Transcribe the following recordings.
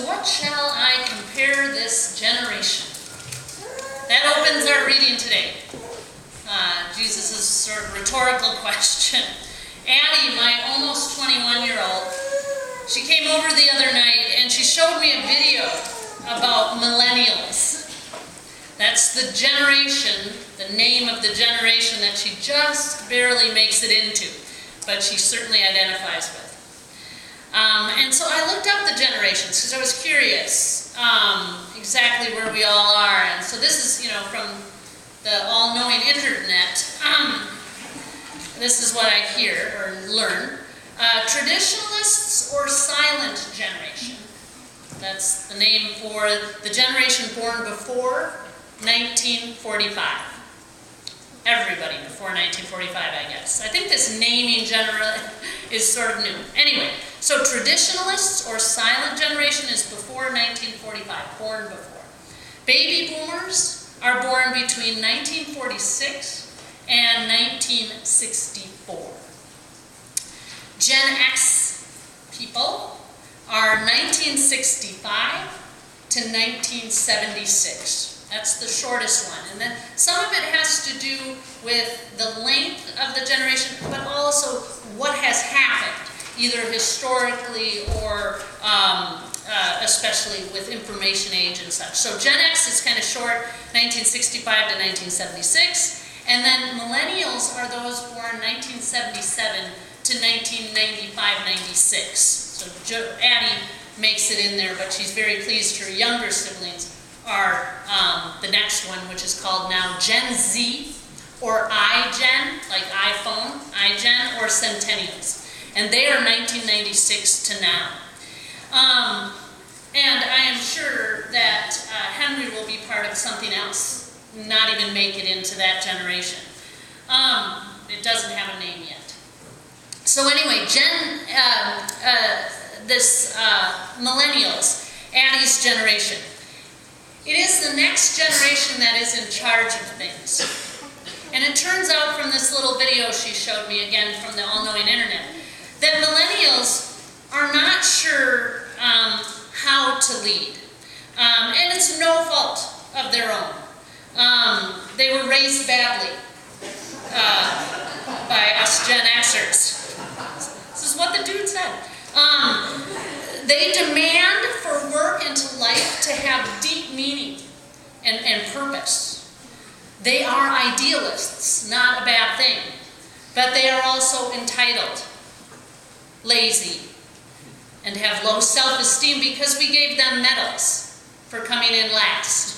what shall I compare this generation? That opens our reading today. Jesus' sort of rhetorical question. Addie, my almost 21-year-old, she came over the other night and she showed me a video about millennials. That's the generation, the name of the generation that she just barely makes it into, but she certainly identifies with. And so I looked up the generations because I was curious exactly where we all are. And so this is, from the all-knowing internet. This is what I hear or learn. Traditionalists or silent generation. That's the name for the generation born before 1945. Everybody before 1945, I guess. I think this naming generally is sort of new. Anyway, so traditionalists or silent generation is before 1945, born before. Baby boomers are born between 1946 and 1964. Gen X people are 1965 to 1976. That's the shortest one. And then some of it has to do with the length of the generation, but also what has happened, either historically or especially with information age and such. So Gen X is kind of short, 1965 to 1976. And then millennials are those born 1977 to 1995-96. So Addie makes it in there, but she's very pleased her younger siblings are the next one, which is called now Gen Z, or iGen, like iPhone, iGen, or Centennials. And they are 1996 to now. And I am sure that Henry will be part of something else, not even make it into that generation. It doesn't have a name yet. So anyway, millennials, Addie's generation. It is the next generation that is in charge of things. And it turns out from this little video she showed me, again from the all-knowing internet, that millennials are not sure how to lead. And it's no fault of their own. They were raised badly by us Gen Xers. This is what the dude said. They demand for work and to life to have deep meaning and purpose. They are idealists, not a bad thing, but they are also entitled, lazy, and have low self-esteem because we gave them medals for coming in last.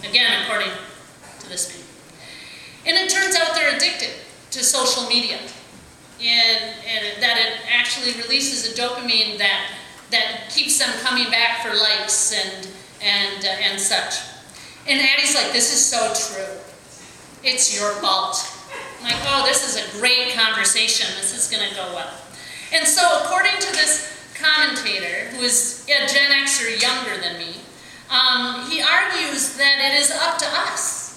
Again, according to this video. And it turns out they're addicted to social media. And that it actually releases a dopamine that keeps them coming back for likes and such. And Addie's like, this is so true. It's your fault. I'm like, oh, this is a great conversation. This is going to go well. And so according to this commentator, who is a Gen Xer younger than me, he argues that it is up to us,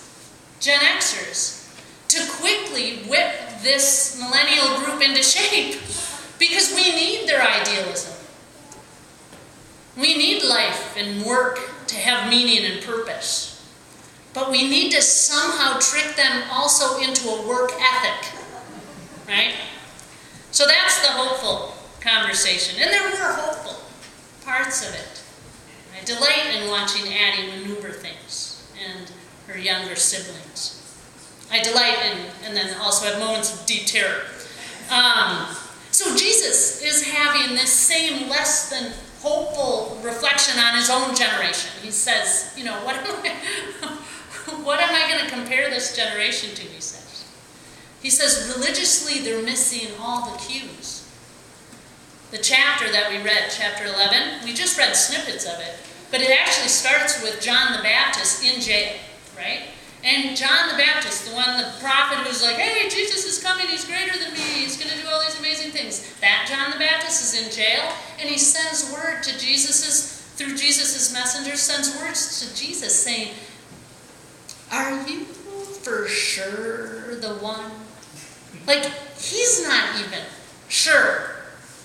Gen Xers, to quickly whip this millennial group into shape because we need their idealism. We need life and work to have meaning and purpose. But we need to somehow trick them also into a work ethic, right? So that's the hopeful conversation. And there were hopeful parts of it. I delight in watching Addie maneuver things and her younger siblings. I delight in, and then also have moments of deep terror. So Jesus is having this same less than hopeful reflection on his own generation. He says, what am I going to compare this generation to, he says. He says, religiously, they're missing all the cues. The chapter that we read, chapter 11, we just read snippets of it, but it actually starts with John the Baptist in jail, right? And John the Baptist, the prophet who's like, hey, Jesus is coming, he's greater than me, he's going to do all these amazing things. That John the Baptist is in jail, and he sends word to through Jesus' messenger, sends words to Jesus saying, are you for sure the one? Like, he's not even sure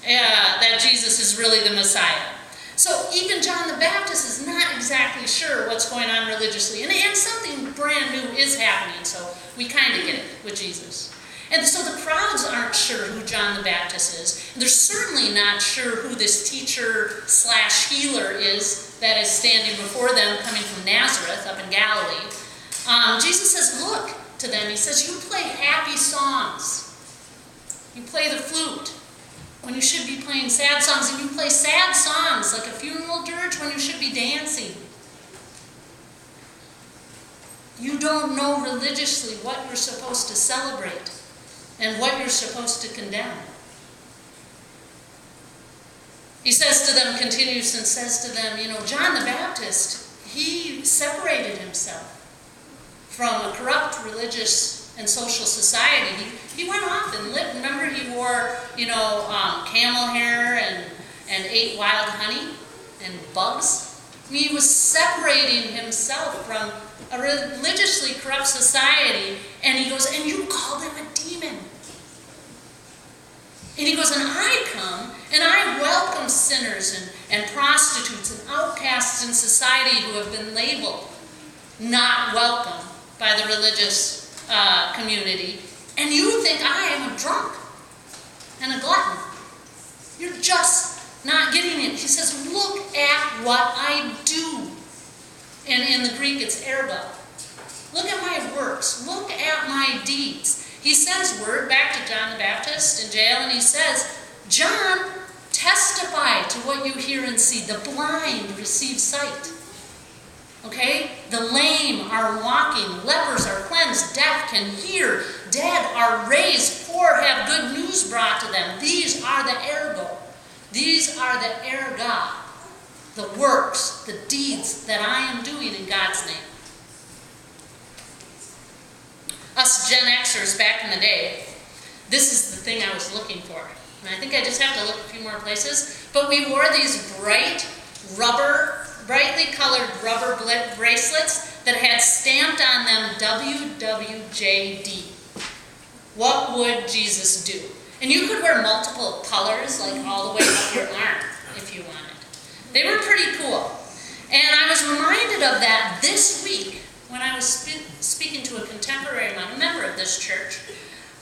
that Jesus is really the Messiah. So even John the Baptist is not exactly sure what's going on religiously. And something brand new is happening, so we kind of get it with Jesus. And so the crowds aren't sure who John the Baptist is. They're certainly not sure who this teacher/healer is that is standing before them coming from Nazareth up in Galilee. Jesus says, look to them. He says, you play happy songs. You play the flute when you should be playing sad songs, and you play sad songs like a funeral dirge when you should be dancing. You don't know religiously what you're supposed to celebrate and what you're supposed to condemn. He says to them, continues and says to them, John the Baptist, he separated himself from a corrupt religious and social society. He went off and lived. Remember, he wore, camel hair and ate wild honey and bugs. I mean, he was separating himself from a religiously corrupt society. And he goes, and you called him a demon. And he goes, and I come and I welcome sinners and prostitutes and outcasts in society who have been labeled not welcome by the religious community. And you think I am a drunk and a glutton. You're just not getting it. He says, look at what I do. And in the Greek, it's ergo. Look at my works. Look at my deeds. He sends word back to John the Baptist in jail, and he says, John, testify to what you hear and see. The blind receive sight. Okay? The lame are walking. Lepers are cleansed. Deaf can hear. Dead are raised. Poor have good news brought to them. These are the ergo. These are the erga. The works, the deeds that I am doing in God's name. Us Gen Xers back in the day, this is the thing I was looking for. And I think I just have to look a few more places. But we wore these brightly colored rubber bracelets that had stamped on them WWJD. What would Jesus do? And you could wear multiple colors, like all the way up your arm, if you wanted. They were pretty cool. And I was reminded of that this week when I was speaking to a contemporary, a member of this church,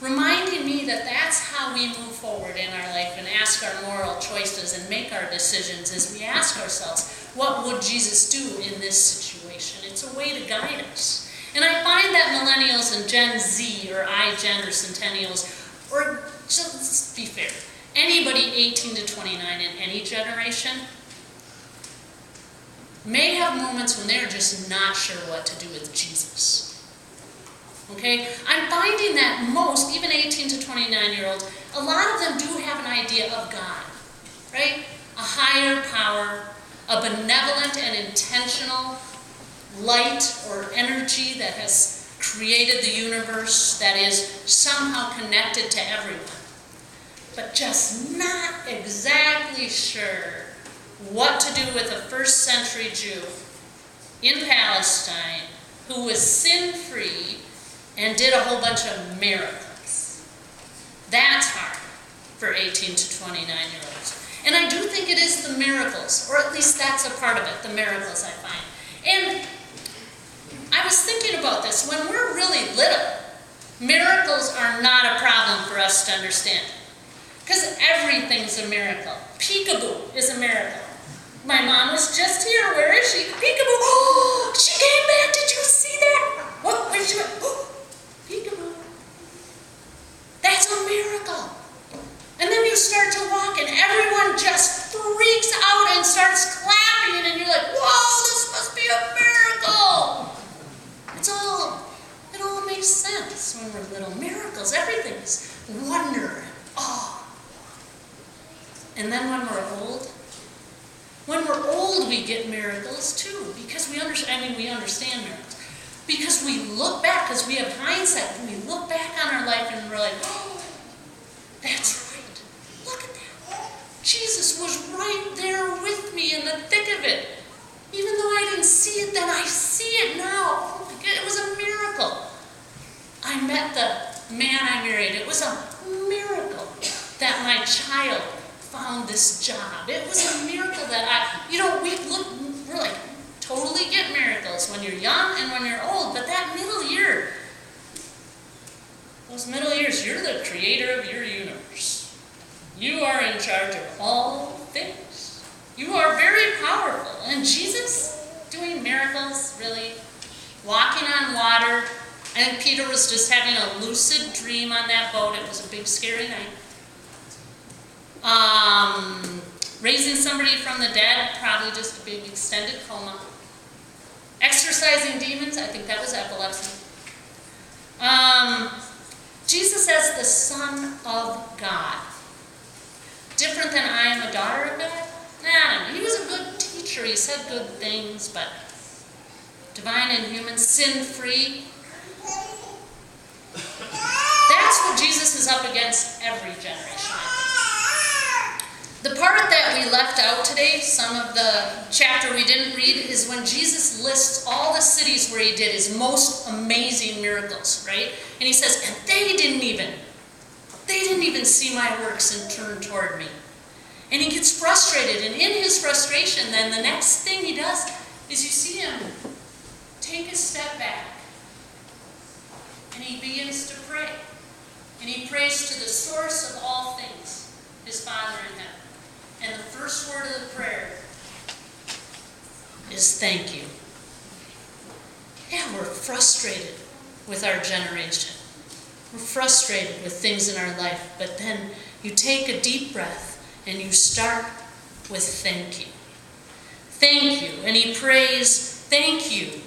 reminding me that that's how we move forward in our life and ask our moral choices and make our decisions, as we ask ourselves, what would Jesus do in this situation? It's a way to guide us. And I find that millennials and Gen Z or iGen or centennials, or just let's be fair, anybody 18 to 29 in any generation may have moments when they're just not sure what to do with Jesus. Okay? I'm finding that most, even 18 to 29-year-olds, a lot of them do have an idea of God, right? A higher power, a benevolent and intentional light or energy that has created the universe, that is somehow connected to everyone, but just not exactly sure what to do with a first century Jew in Palestine who was sin-free and did a whole bunch of miracles. That's hard for 18 to 29-year-olds. And I do think it is the miracles, or at least that's a part of it, the miracles I find. And I was thinking about this. When we're really little, miracles are not a problem for us to understand. Because everything's a miracle. Peekaboo is a miracle. My mom was just here. Where is she? Peekaboo. Oh, she came back. Did you see that? What? Where she went? Oh, peekaboo. That's a miracle. And then you start to walk and everyone just freaks out and starts clapping and you're like, whoa, this must be a miracle. It all makes sense when we're little. Miracles, everything is wonder and awe. And then when we're old, we get miracles too, because we understand miracles. Because we look back, because we have hindsight, and we look back on our life and we're like, oh, that's right. Look at that. Jesus was right there with me in the thick of it. Even though I didn't see it then, I see it now. Oh my God, it was a miracle. I met the man I married. It was a miracle that my child found this job. It was a miracle that we're like, totally get miracles when you're young and when you're old, but that middle year, those middle years, you're the creator of your universe. You are in charge of all things. You are very powerful. And Jesus doing miracles, really, walking on water. I think Peter was just having a lucid dream on that boat. It was a big, scary night. Raising somebody from the dead, probably just a big extended coma. Exorcising demons, I think that was epilepsy. Jesus as the Son of God. Different than I am a daughter of God? Nah, he was a good teacher. He said good things, but divine and human, sin-free. That's what Jesus is up against every generation, I think. The part that we left out today, some of the chapter we didn't read, is when Jesus lists all the cities where he did his most amazing miracles, right? And he says, and they didn't even see my works and turn toward me. And he gets frustrated, and in his frustration, then the next thing he does is you see him take a step back, and he begins to pray. And he prays to the source of all things, his Father in heaven. And the first word of the prayer is thank you. Yeah, we're frustrated with our generation. We're frustrated with things in our life, but then you take a deep breath and you start with thank you. Thank you. And he prays, thank you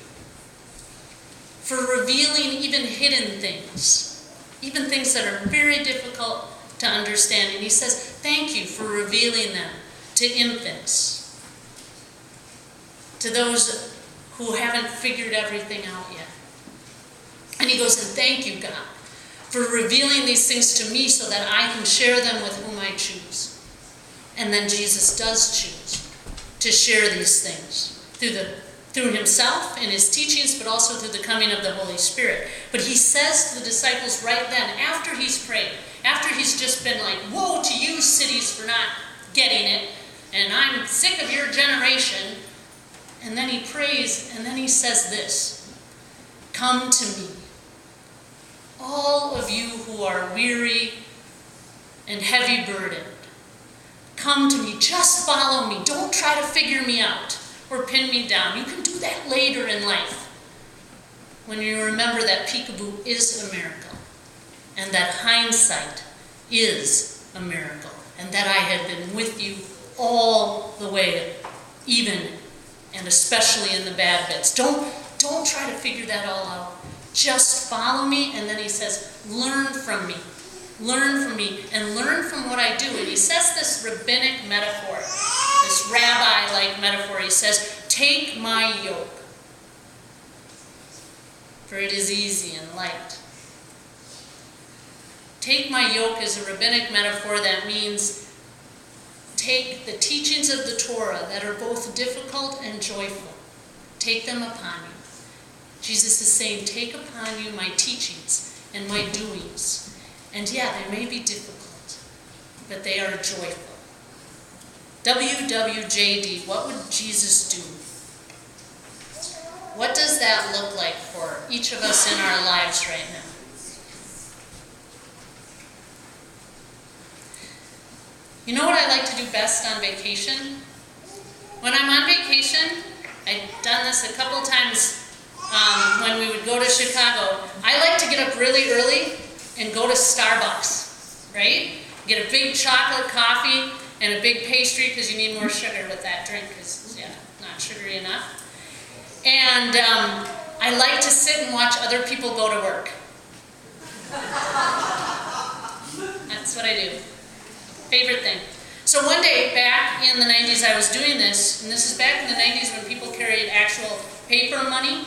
for revealing even hidden things, even things that are very difficult to understand. And he says, thank you for revealing them to infants, to those who haven't figured everything out yet. And he goes, and thank you, God, for revealing these things to me so that I can share them with whom I choose. And then Jesus does choose to share these things through himself and his teachings, but also through the coming of the Holy Spirit. But he says to the disciples right then, after he's prayed, after he's just been like, woe to you cities for not getting it, and I'm sick of your generation. And then he prays, and then he says this, come to me, all of you who are weary and heavy burdened. Come to me, just follow me. Don't try to figure me out or pin me down. You can do that later in life when you remember that peekaboo is a miracle and that hindsight is a miracle and that I have been with you all the way, even and especially in the bad bits. Don't try to figure that all out. Just follow me. And then he says, learn from me. Learn from me and learn from what I do. And he says this rabbinic metaphor, this rabbi-like metaphor. He says, take my yoke, for it is easy and light. Take my yoke is a rabbinic metaphor that means take the teachings of the Torah that are both difficult and joyful. Take them upon you. Jesus is saying, take upon you my teachings and my doings. And yeah, they may be difficult, but they are joyful. WWJD, what would Jesus do? What does that look like for each of us in our lives right now? You know what I like to do best on vacation? When I'm on vacation, I've done this a couple times when we would go to Chicago. I like to get up really early and go to Starbucks, right? Get a big chocolate coffee and a big pastry because you need more sugar with that drink because, yeah, not sugary enough. And I like to sit and watch other people go to work. That's what I do. Favorite thing. So one day back in the 90s I was doing this, and this is back in the 90s when people carried actual paper money.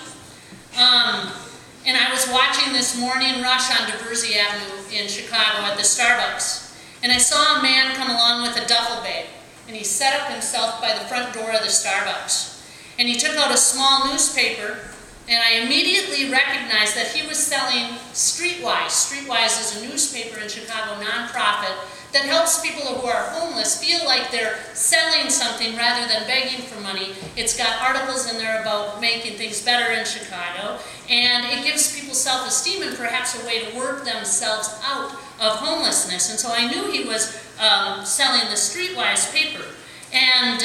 And I was watching this morning rush on Diversey Avenue in Chicago at the Starbucks. And I saw a man come along with a duffel bag. And he set up himself by the front door of the Starbucks. And he took out a small newspaper And I immediately recognized that he was selling Streetwise. Streetwise is a newspaper in Chicago, nonprofit, that helps people who are homeless feel like they're selling something rather than begging for money. It's got articles in there about making things better in Chicago, and it gives people self-esteem and perhaps a way to work themselves out of homelessness. And so I knew he was selling the Streetwise paper. And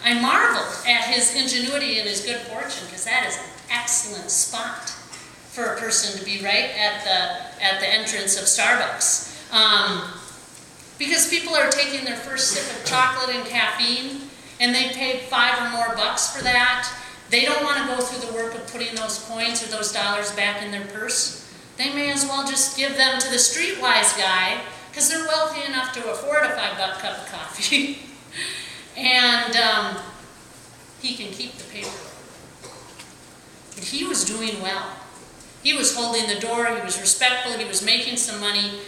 I marveled at his ingenuity and his good fortune, because that is an excellent spot for a person to be, right at the entrance of Starbucks. Because people are taking their first sip of chocolate and caffeine, and they paid $5 or more for that. They don't want to go through the work of putting those coins or those dollars back in their purse. They may as well just give them to the Streetwise guy, because they're wealthy enough to afford a $5 cup of coffee. And he can keep the paper. But he was doing well. He was holding the door, he was respectful, he was making some money.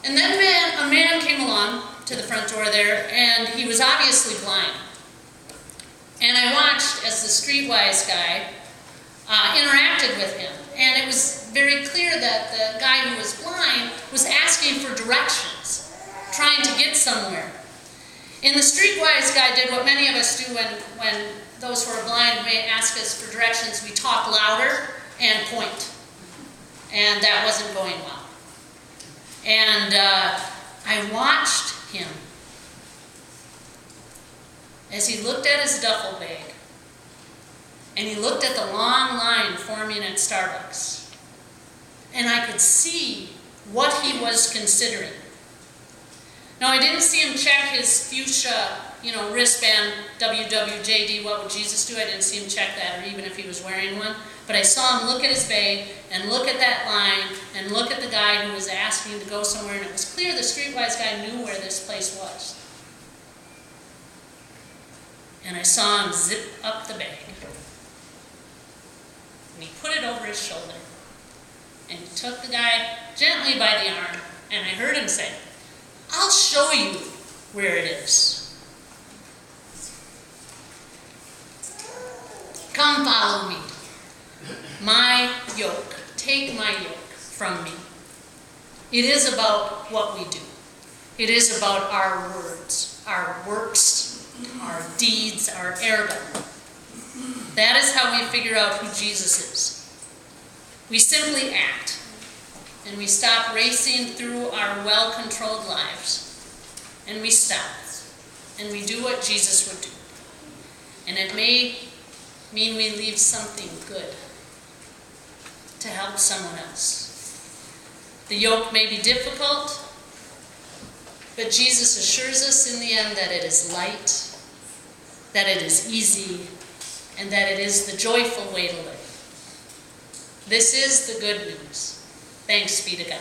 And then a man came along to the front door there, and he was obviously blind. And I watched as the Streetwise guy interacted with him. And it was very clear that the guy who was blind was asking for directions, trying to get somewhere. And the Streetwise guy did what many of us do when those who are blind may ask us for directions. We talk louder and point. And that wasn't going well. And I watched him as he looked at his duffel bag, and he looked at the long line forming at Starbucks, and I could see what he was considering. Now, I didn't see him check his fuchsia, wristband, WWJD, what would Jesus do? I didn't see him check that, or even if he was wearing one. But I saw him look at his bag, and look at that line, and look at the guy who was asking to go somewhere, and it was clear the Streetwise guy knew where this place was. And I saw him zip up the bag. And he put it over his shoulder. And he took the guy gently by the arm, and I heard him say, "I'll show you where it is. Come follow me. My yoke, take my yoke from me." It is about what we do. It is about our words, our works, our deeds, our ergo. That is how we figure out who Jesus is. We simply act, and we stop racing through our well-controlled lives, and we stop, and we do what Jesus would do. And it may mean we leave something good to help someone else. The yoke may be difficult, but Jesus assures us in the end that it is light, that it is easy, and that it is the joyful way to live. This is the good news. Thanks be to God.